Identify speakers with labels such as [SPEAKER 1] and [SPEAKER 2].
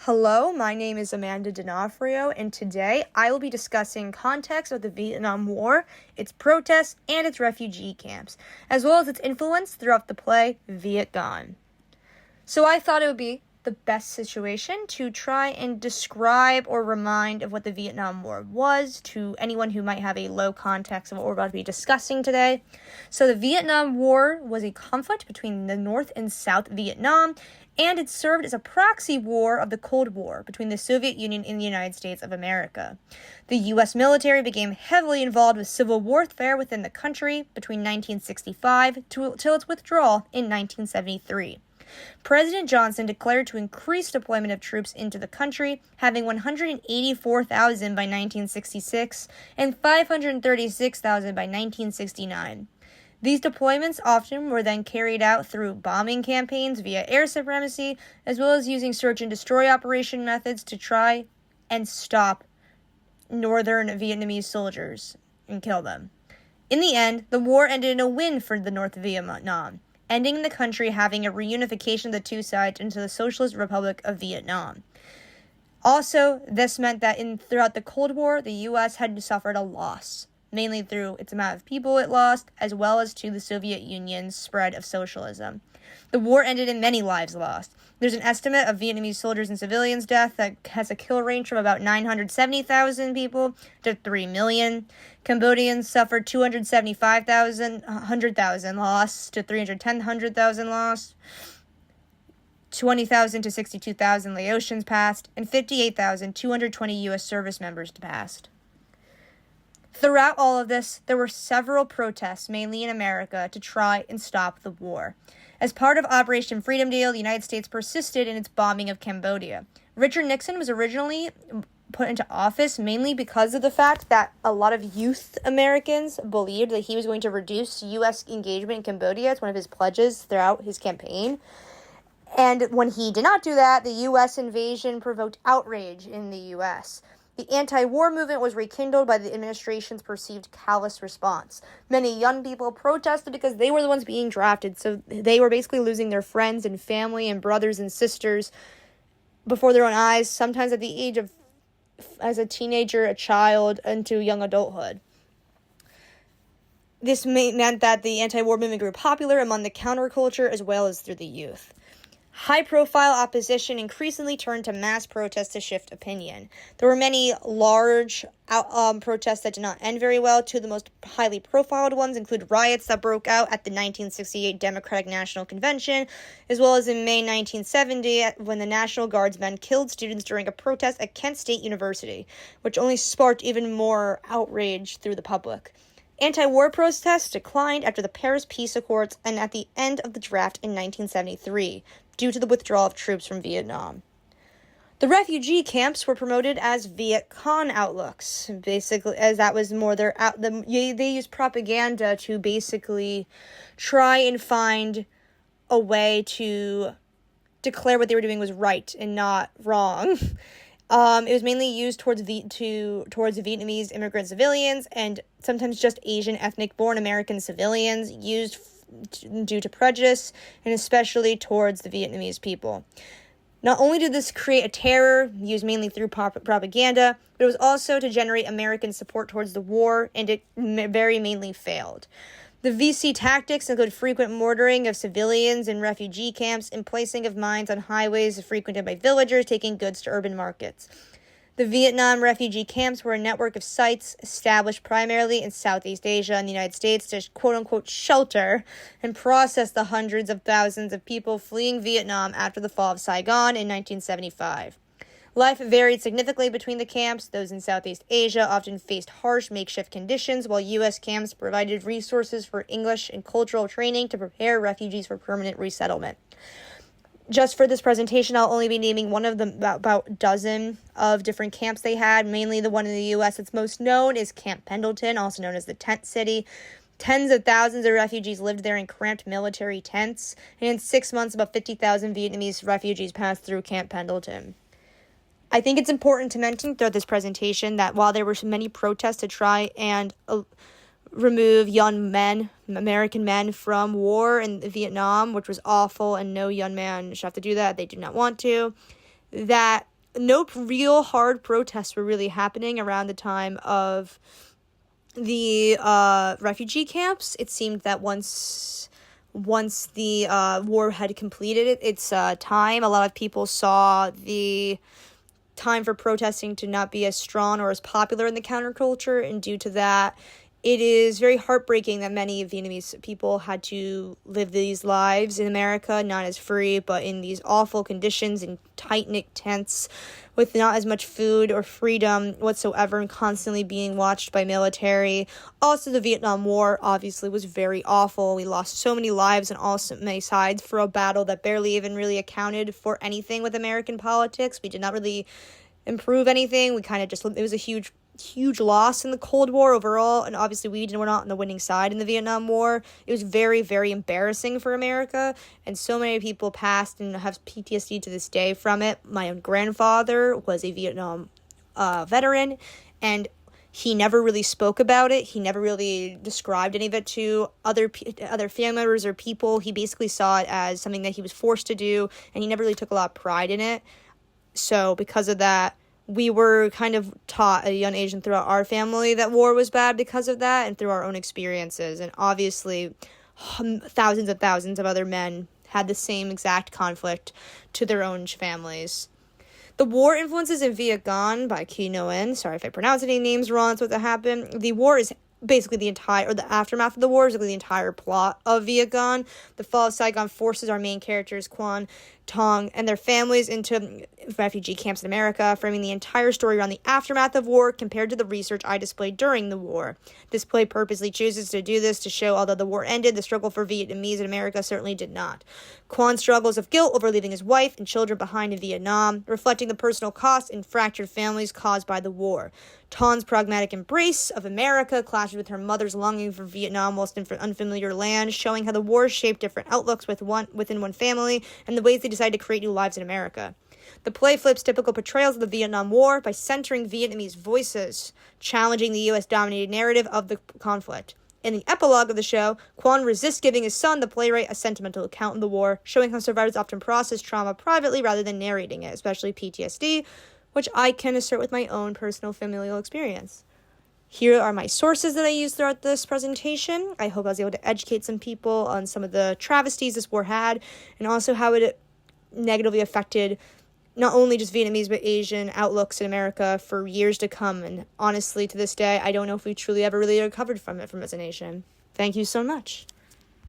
[SPEAKER 1] Hello, my name is Amanda D'Onofrio, and today I will be discussing context of the Vietnam War, its protests, and its refugee camps, as well as its influence throughout the play Vietgone. So I thought it would be the best situation to try and describe or remind of what the Vietnam War was to anyone who might have a low context of what we're about to be discussing today. So the Vietnam War was a conflict between the North and South Vietnam, and it served as a proxy war of the Cold War between the Soviet Union and the United States of America. The U.S. military became heavily involved with civil warfare within the country between 1965 till its withdrawal in 1973. President Johnson declared to increase deployment of troops into the country, having 184,000 by 1966 and 536,000 by 1969. These deployments often were then carried out through bombing campaigns via air supremacy, as well as using search and destroy operation methods to try and stop northern Vietnamese soldiers and kill them. In the end, the war ended in a win for the North Vietnam, ending the country having a reunification of the two sides into the Socialist Republic of Vietnam. Also, this meant that throughout the Cold War, the U.S. had suffered a loss, mainly through its amount of people it lost, as well as to the Soviet Union's spread of socialism. The war ended in many lives lost. There's an estimate of Vietnamese soldiers and civilians' death that has a kill range from about 970,000 people to 3 million. Cambodians suffered 100,000 loss to 100,000 loss. 20,000 to 62,000 Laotians passed, and 58,220 U.S. service members passed. Throughout all of this, there were several protests, mainly in America, to try and stop the war. As part of Operation Freedom Deal, the United States persisted in its bombing of Cambodia. Richard Nixon was originally put into office mainly because of the fact that a lot of youth Americans believed that he was going to reduce U.S. engagement in Cambodia. It's one of his pledges throughout his campaign. And when he did not do that, the U.S. invasion provoked outrage in the U.S. The anti-war movement was rekindled by the administration's perceived callous response. Many young people protested because they were the ones being drafted, so they were basically losing their friends and family and brothers and sisters before their own eyes, sometimes at the age of, as a teenager, a child, into young adulthood. This meant that the anti-war movement grew popular among the counterculture as well as through the youth. High-profile opposition increasingly turned to mass protests to shift opinion. There were many large protests that did not end very well. Two of the most highly profiled ones include riots that broke out at the 1968 Democratic National Convention, as well as in May 1970 when the National Guardsmen killed students during a protest at Kent State University, which only sparked even more outrage through the public. Anti-war protests declined after the Paris Peace Accords and at the end of the draft in 1973, due to the withdrawal of troops from Vietnam. The refugee camps were promoted as Vietgone outlooks, basically, as that was more they used propaganda to basically try and find a way to declare what they were doing was right and not wrong. It was mainly used towards Vietnamese immigrant civilians and sometimes just Asian ethnic-born American civilians, used due to prejudice, and especially towards the Vietnamese people. Not only did this create a terror, used mainly through propaganda, but it was also to generate American support towards the war, and it very mainly failed. The VC tactics include frequent mortaring of civilians in refugee camps and placing of mines on highways frequented by villagers taking goods to urban markets. The Vietnam refugee camps were a network of sites established primarily in Southeast Asia and the United States to quote-unquote shelter and process the hundreds of thousands of people fleeing Vietnam after the fall of Saigon in 1975. Life varied significantly between the camps. Those in Southeast Asia often faced harsh makeshift conditions, while U.S. camps provided resources for English and cultural training to prepare refugees for permanent resettlement. Just for this presentation, I'll only be naming one of the about a dozen of different camps they had. Mainly the one in the U.S. that's most known is Camp Pendleton, also known as the Tent City. Tens of thousands of refugees lived there in cramped military tents, and in 6 months, about 50,000 Vietnamese refugees passed through Camp Pendleton. I think it's important to mention throughout this presentation that while there were many protests to try and remove young men, American men, from war in Vietnam, which was awful, and no young man should have to do that. They did not want to. That no real hard protests were really happening around the time of the refugee camps. It seemed that once the war had completed its time, a lot of people saw the time for protesting to not be as strong or as popular in the counterculture, and due to that, it is very heartbreaking that many Vietnamese people had to live these lives in America, not as free, but in these awful conditions, in tight-knit tents, with not as much food or freedom whatsoever, and constantly being watched by military. Also, the Vietnam War obviously was very awful. We lost so many lives on all so many sides for a battle that barely even really accounted for anything with American politics. We did not really improve anything. We kind of just, it was a huge loss in the Cold War overall, and obviously we were not on the winning side in the Vietnam War. It was very, very embarrassing for America, and so many people passed and have PTSD to this day from it. My own grandfather was a Vietnam veteran, and he never really spoke about it. He never really described any of it to other family members or people. He basically saw it as something that he was forced to do, and he never really took a lot of pride in it. So because of that, we were kind of taught at a young age and throughout our family that war was bad because of that, and through our own experiences. And obviously, thousands and thousands of other men had the same exact conflict to their own families. The war influences in Vietgone by Ki Nguyen. Sorry if I pronounce any names wrong, that's what happened. The war is basically the aftermath of the war is basically the entire plot of Vietgone. The fall of Saigon forces our main characters, Quan, Tong, and their families into refugee camps in America, framing the entire story around the aftermath of war compared to the research I displayed during the war. This play purposely chooses to do this to show, although the war ended, the struggle for Vietnamese in America certainly did not. Quan struggles of guilt over leaving his wife and children behind in Vietnam, reflecting the personal costs and fractured families caused by the war. Tong's pragmatic embrace of America clashes with her mother's longing for Vietnam whilst in unfamiliar land, showing how the war shaped different outlooks within one family and the ways they decided to create new lives in America. The play flips typical portrayals of the Vietnam War by centering Vietnamese voices, challenging the U.S.-dominated narrative of the conflict. In the epilogue of the show, Quan resists giving his son, the playwright, a sentimental account of the war, showing how survivors often process trauma privately rather than narrating it, especially PTSD, which I can assert with my own personal familial experience. Here are my sources that I used throughout this presentation. I hope I was able to educate some people on some of the travesties this war had, and also how it negatively affected not only just Vietnamese but Asian outlooks in America for years to come. And honestly, to this day, I don't know if we truly ever really recovered from it as a nation. Thank you so much.